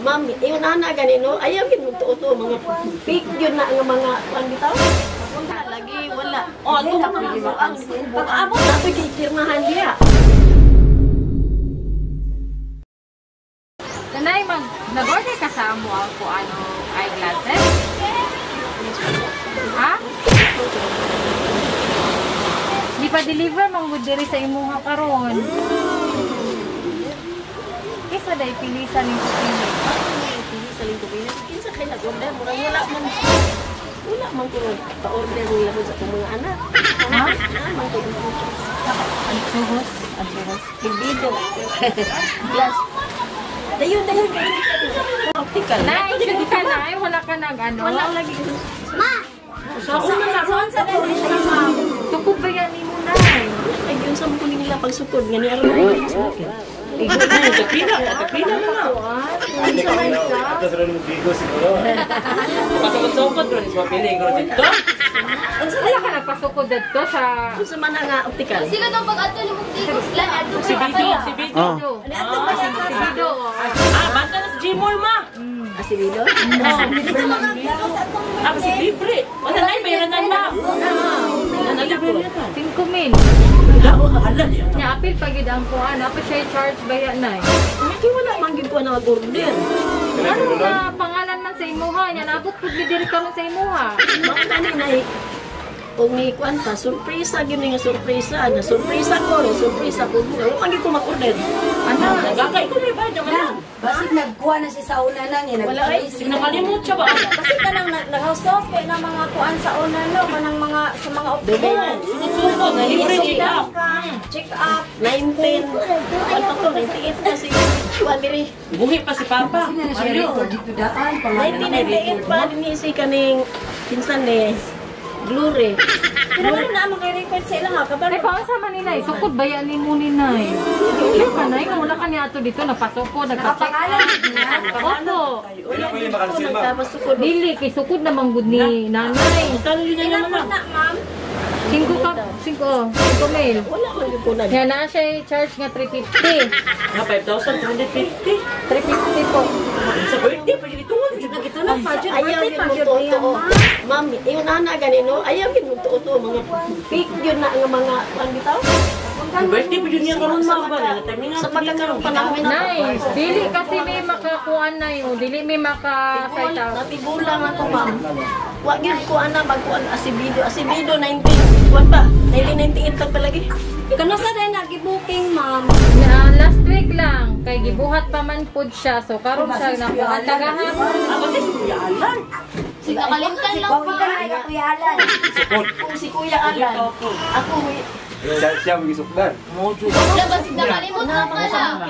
Ma'am, yung nana ganino, ayaw gid mo tuto mga fake yun na nga mga kuan bitaw. Lagi wala. Oh, ako ang pag-abot na to kikirmahan diya. Kanay nag-order ka sa amo ako ano eyeglasses? Ha? Di pa deliver mang gud diri sa imuha karon. Kisa day pilisan ning pili. Pilisan ning pili. Kinsa kay nag-order murag wala man ko pa-order nila mo sa mga anak. Ha? Man ko Antuhos. Bibido. Plus dayon. Optical. Nay, sige ka na. Ay, wala ka nag ano. Wala lagi. Ma! So, saan sa dali siya, ma'am? Tukog ba yan ni mo, Nay? Ay, yun sa mga nila pagsukod. Nga niya rin. Kapila na. Ate ka na, ito sa rin bigo siguro. Pasukot-sukot rin, mapiling ko dito. Wala ka nagpasukod dito sa... Kung sa mana nga optical. Sino daw pag-ato ni Mugdigos lang? Si Bido. Si Bido. Banta na sa Gmall, ma. Si Bido? Si libre. Wala na, mayroon na, ma. Nanalibre na. 5,000. Hala, di ako. Nya-apil pagid ang kuha. Napit siya i-charge ba yan, Nay? Hindi wala manggid ko na mag-order. Ano na pangalan man sa imuha? Nya nabot pud diri ka man sa imuha. Mga tani na kung ni kwanta, surpresa gyud nga surpresa. Na surpresa ko, surpresa ko. Wala manggid ko mag-order. Ano? Gagay ko may bayad naman. Basig nagkuha na siya sa una lang eh. Wala ay. Sinakalimot siya ba? Kasi kanang nag-house-house kayo ng mga kuan sa una no, kanang mga sa mga optical. Sunod-sunod, na libre siya. Check up. 19. Ano ko, 98 kasi. Wabiri. Buhi pa si Papa. Sino na siya rito? Dito daan. Pangalan na 1998 pa din si kaning pinsan ni Glory. Pero ano na ang record sa ilang ha? Ay, paano sa Manila? Sukod ba yan ni mo ni Nay? Hindi ka, Nay. Wala ka niya ato dito. Napasukod, nagpa-check Nakapangalan up. niya. Opo. Wala ko yung makansil, ma. Tapos sukod. Dili, kay sukod na manggod ni Nanay. Talo yun na Ilan naman po na ma'am? 5,000. Wala man gyud ko na. Yan na siya i-charge nga 350. nga 5,250. 350 po. Sa birthday, pwede dito. Ito na budget. Ayaw Birthday gid pa mo yun. tuto. Ma'am, yung nana ganino, ayaw gid mo tuto mga fake yun na nga mga kuan bitaw. Sa birthday, pwede niya karoon Sa mga ba? sa pagkakaroon panahon na. Nice. Dili kasi may makakuan na yun. Dili may maka-site out. Natigulang ako, ma'am. Wa gyud ko ana magkuan asibido 19 kuan ba? 1998 tag palagi. Kano sa rin nag-booking ma'am? Last week lang. Kay gibuhat pa man pud siya. So karon siya nakuha tagahan. Ako si Kuya Alan. Sige, kalimtan lang Bawin ka pa. na Kuya Alan. Kung si Kuya Alan, ako Siya magisukdan. Mojo. Labas, nakalimot lang pala.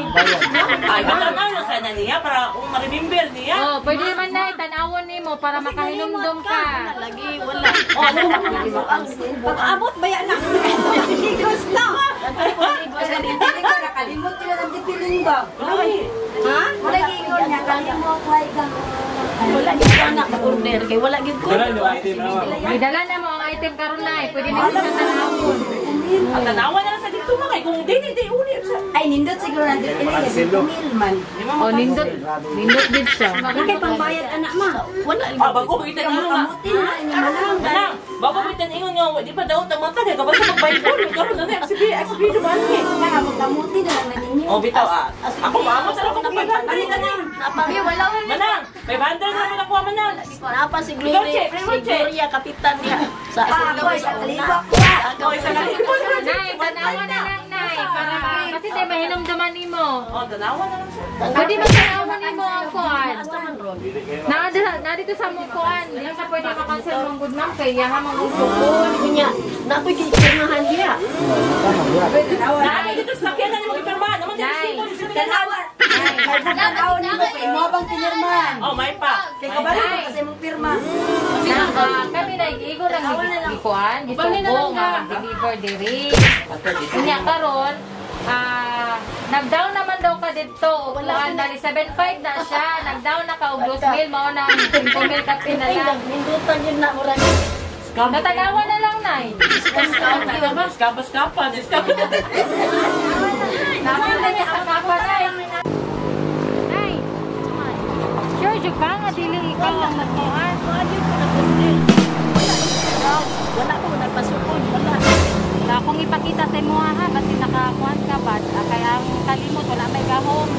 Ay, matanaw na sana niya para kung ma-remember niya. Oh, pwede naman na itanawon nimo para makahinumdum ka. lagi wala. Ang pag-abot ba yan na? Ligos na. Hindi ko nakalimot sila ng dipiling ba? Ha? Wala gigon niya. Kalimot ko ay gang. Wala gyud ko ana mag-order kay wala gyud ko. Wala yung item na, ma. Idala na mo ang item karon na. Pwede nimo siya tanawon. Ang tanawa na lang sa dito mga kung di uli sa. Ay, nindot siguro na dito. Milman. Oh, nindot din siya. Ikay pangbayad anak ma. Wala Bago ko itan ingon nga. Kamutin na niya malang. Manang, bago ko itan ingon nga, di pa daw tamata kay kapag sa magbayad ko, karon na XB naman ni. Kamutin na lang na ninyo. Oh, bitaw ako maamot na ako ng 500 na lang. Sabi, wala ko. Manang, 500 na ako nakuha Manang. Napa si Gloria, si Gloria kapitan niya sa Ako ay sa kalibak ko. Ako isa na rin. Nay, tanawan na lang, Nay. Para kasi tayo mahinumduman nimo. Oh, tanawa na lang siya. Pwede ba tanawan nimo ang kuan? Astaman ron. Na dito sa mo kuan. Di sa pwede makansel mong good ma'am kay yaha mong usukon. Kunya, na ako gikirmahan diya. Naaay dito sa sakyanan ni mo ipirma. Naman dito Nay. dito. Tanawa. Ay, tanawa ni mo kay mo bang pinirman. Oh, may pa. Kay kabalo ko kasi mong pirma. Kami na igo lang gikuan. Gisubo nga mag-deliver diri. Kunya karon nag-down naman daw ka dito. Kuan dali 7.5 na siya. Nag-down na ka og 2,000 mao na 5,000 ka pinala. Mindutan yun na murag. Natanawa na lang, Nay. Skapa. Napil na niya sa kapa, Nay. Nay. Sure, jud ba nga dili ikaw ang nagkuhan? Wala ko nagpasukod, wala. Wala akong ipakita sa imo ha, kasi nakakuhan ka ba? Kaya ang kalimot, wala may gahom.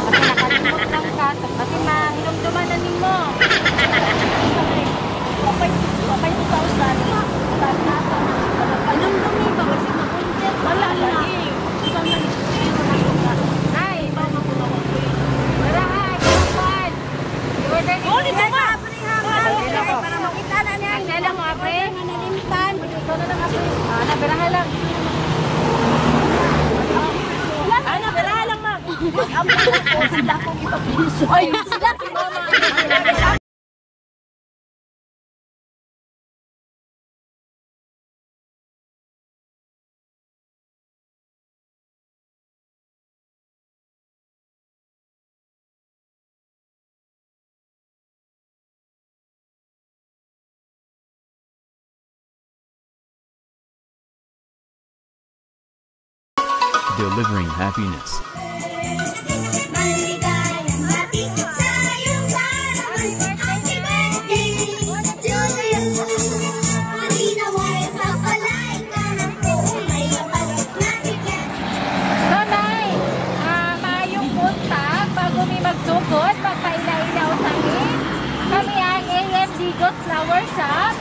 Kasi nakalimot lang ka, kasi mahilom-duman na nimo. Kapay 2,000. Anong dumi ba? Kasi makuntit. Wala lagi. Ay, wala ha, ikakuhan. I-order ni Dito ba? Para makita na niya. Ang dala mo, apre? Nalimtan. Ikaw na lang ako. Nabirahan lang. Ano, wala lang, ma'am. Sila akong ipapiso. Ay, sila si mama. Delivering happiness. Maligayang hati sa iyong kaarawan. Happy birthday to you. Malinaway papalay ka ng kulay kapag nabigyan. So, Nay, maayong punta bago mi magsugod, magpailaw-ilaw sa amin. Kami ang AM Digos Flower Shop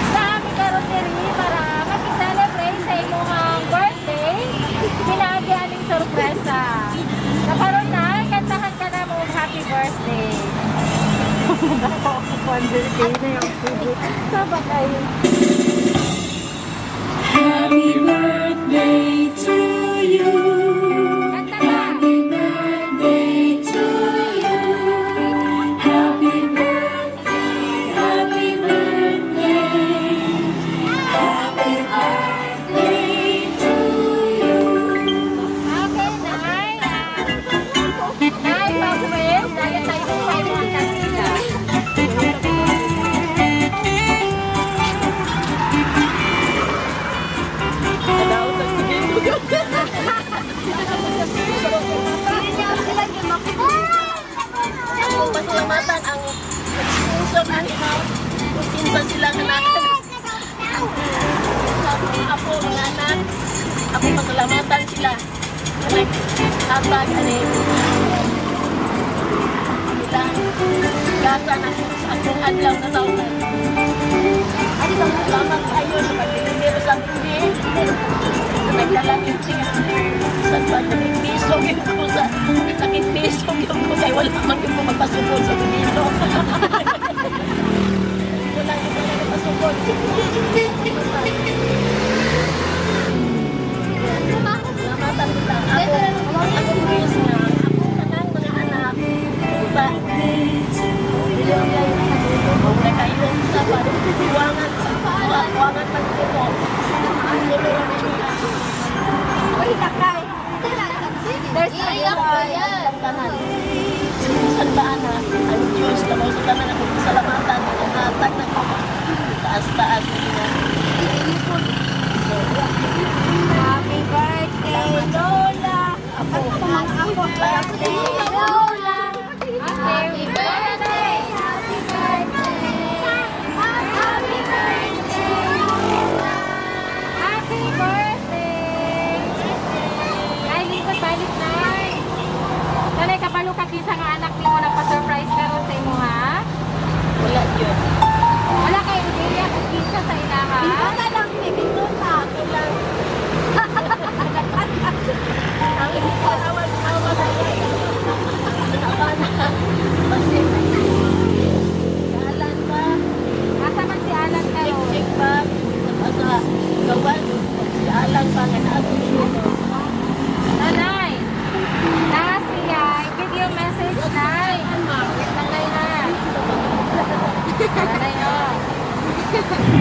sa aming karoteri para mag-celebrate sa imong birthday. Pinagi aming sorpresa. Nakaroon na, kantahan ka na mo happy birthday. Birthday na yung favorite. Saba kayo. Happy birthday to you. Kanta ka! Birthday to you. Happy birthday, happy birthday. Happy birthday to you. Okay, Nay. Nay, pag-win, dahil tayo sa imong kanila. Pasalamatan ang sponsor ang pinsa sila kanakan. Ako, mga anak, ako pasalamatan sila. Nagtatag, ilang gasa na sa akong adlaw na taon. Salamat kayo sa pag-deliver sa hindi. Naglalangin siya. Sa nagpisog yun ko sa nagpisog yun ko kaya wala man yun ko magpasugod sa pinilo. Wala yun ko magpasugod. Salamatan kita. Ako bis na. Ako kanang mga anak. Diba? Wala kayo sa pag-iwangan sa pag-iwangan pag-ito. Uy, takay. There's iyak ko yan. Sandaan na ang Diyos na mo sa tanan ako salamatan ang natag na taas-taas niya. Happy birthday, Lola. Ako. Lola. Happy birthday. Happy birthday. Happy birthday. Happy birthday! Ay, lingkod balik, Nay. Nanay, kapalo ka kinsa nga anak ni mo nagpa-surprise karon sa imo, ha? Wala Diyos. Wala kayo ideya kung kinsa sa ina, ha? Pinta lang, pinta. Ako lang. Ang iparawan na yan. Kasi Alan ba? Asa man si Alan karon? Check ba? Sa gawan. Si Alan pa nga natin yun. Nanay, siya, i-video message, Nay. Nanay na. Nanay, oh.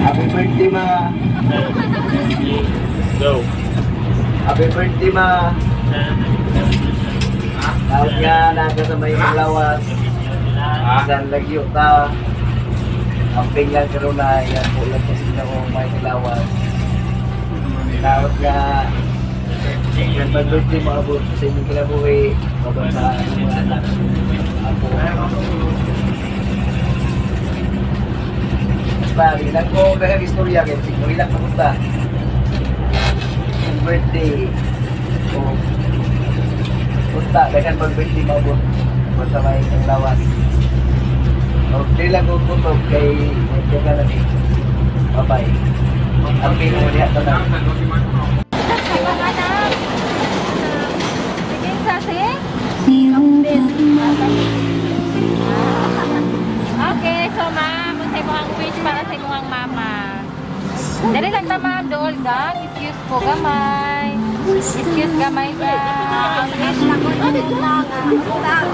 Happy birthday, ma. Go. Happy birthday, ma. Tawag nga, naga sa may lawas. Isang lagyo ta. Ang pinggan ka rin na yan. Ulat kasi na kong may lawas. Tawag nga, yung birthday mo abot sa inyong kinabuhi. Abot sa mga anak. Ako. Bali, nang istorya kaya sigurilang pumunta. Yung birthday. So, punta, ganyan pag-birthday maubos. Masama yung lawas. Okay lang kung putok kay Medyo na rin. Bye-bye. Ang pinuli at tanang. Sige, sasi. Okay, so ma'am, kung sa imong wish para sa imong mama. Dali lang ta ma'am, dool gang. Excuse po gamay. Excuse gamay ka.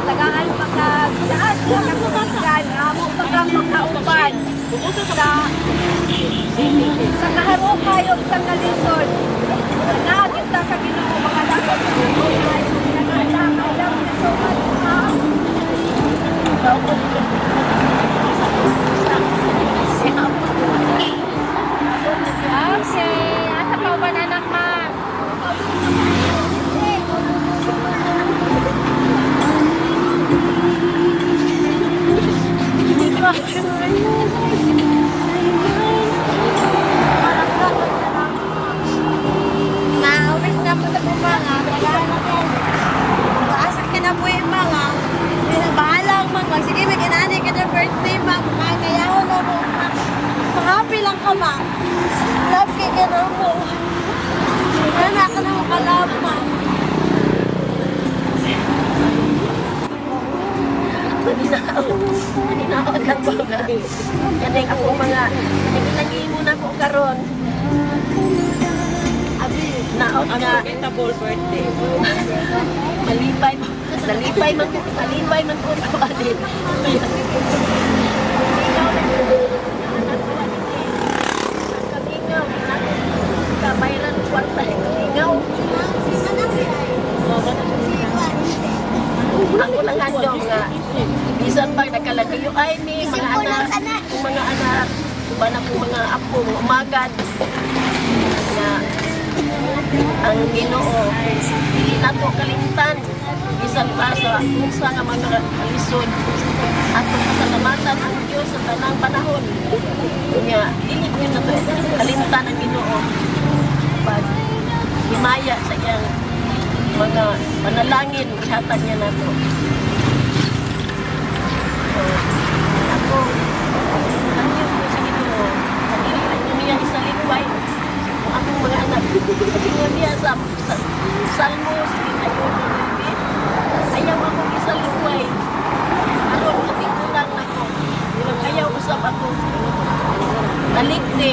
Tagaan pagkagaas lang ang tumagan. Amo pagkang magkaupan. Sa kaharo kayo, isang kalisod. Nagagit na sa Ginoo, makalagot sa Ginoo. Nagagit na so much, ma'am. Okay, asa pa ba na anak ma'am? Nauwis na po na po mga. Asa ka na po yung mga. Bahala ang mga. Sige, may kinani ka na birthday, ma'am. Kaya na mo. Happy lang ka, ma'am. Love ka na mo. Wala ka na makalab, ma'am. Maninaot lang po nga. Yan ako mga, naging na po karon. Naot nga. Double birthday. Malipay man po ako alin. Kamingaw, kabayran kwarta, kamingaw. Ako lang handong nga. Bisan pag nakalagayo ay may mga anak, iba na po mga apo, umagad. Na ang Ginoo, hindi na to kalimtan. Bisan pa sa nga mga alisod. At pasalamatan ang Diyos sa tanang panahon. Kanya, hindi ko na to kalimtan ang Ginoo. Pag himaya sa iyang mga panalangin, ihatag niya na to. So, ako, ang Diyos ko sa Ginoo, hindi niya isalikway ang akong mga anak. Tingnan niya sa Salmo, ayaw ako isalikway. Aron, matigulang na ko. Ayaw usap ako. Naligde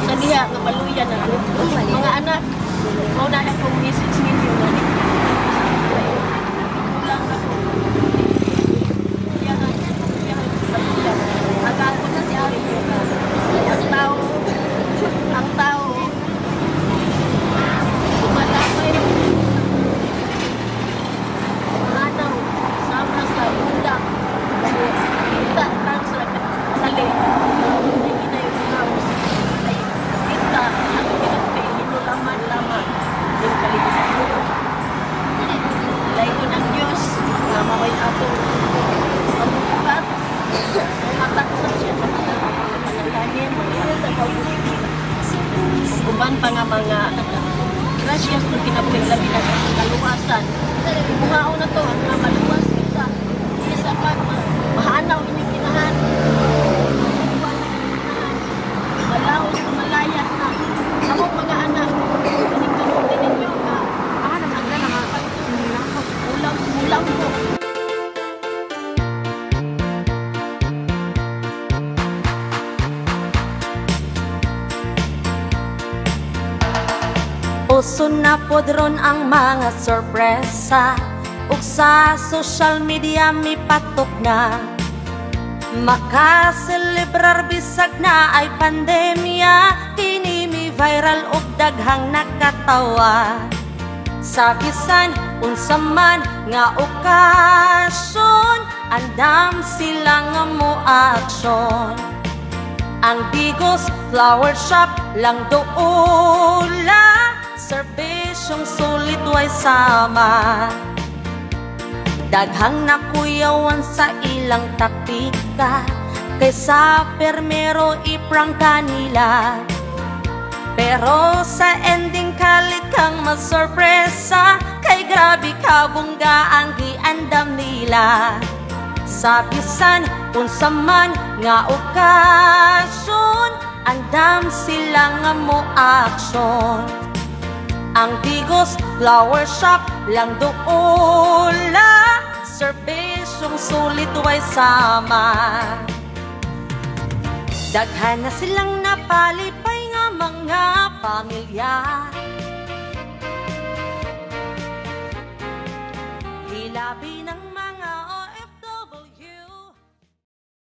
sa diha, kabaluyan na. Mga anak, mauna na akong message ninyo na kulang ako. Agad ko na si Ari. Ang tao, tumatapay manaw, sama sa ulang. Kita lang sa sali. Hindi na yung house. Kita, ang pinagpahino laman-laman. Yung kalimutan ko. Dahil ko ng Diyos, namaway ako. Pagbukat, mataksan siya sa panalangin, sa pagbukat. Kuman pa nga mga gracias kung kinabuhi-labi na sa kaluwasan. Kumao na to, nga maluwas kita. Isa pa, mahanaw inyong kinahan. Malawos na malayas na. Among mga anak, panigkamutin ninyo nga. Ulam po. Uso na podron ang mga sorpresa ug sa social media mi patok na makaselebrar bisag na ay pandemya. Kini mi viral ug daghang nakatawa sa bisan unsa man nga okasyon. Andam sila nga mo aksyon. Ang Bigos Flower Shop lang doon serbisyong sulit way sama. Daghang nakuyawan sa ilang taktika Kaysa permero iprang kanila, pero sa ending kalit kang masorpresa. Kay grabe kabungga ang giandam nila. Sa bisan unsa man nga okasyon, andam sila nga mo aksyon. Ang Bigos Flower Shop lang doola, serbisyong sulit way sama. Daghan na silang napalipay nga mga pamilya,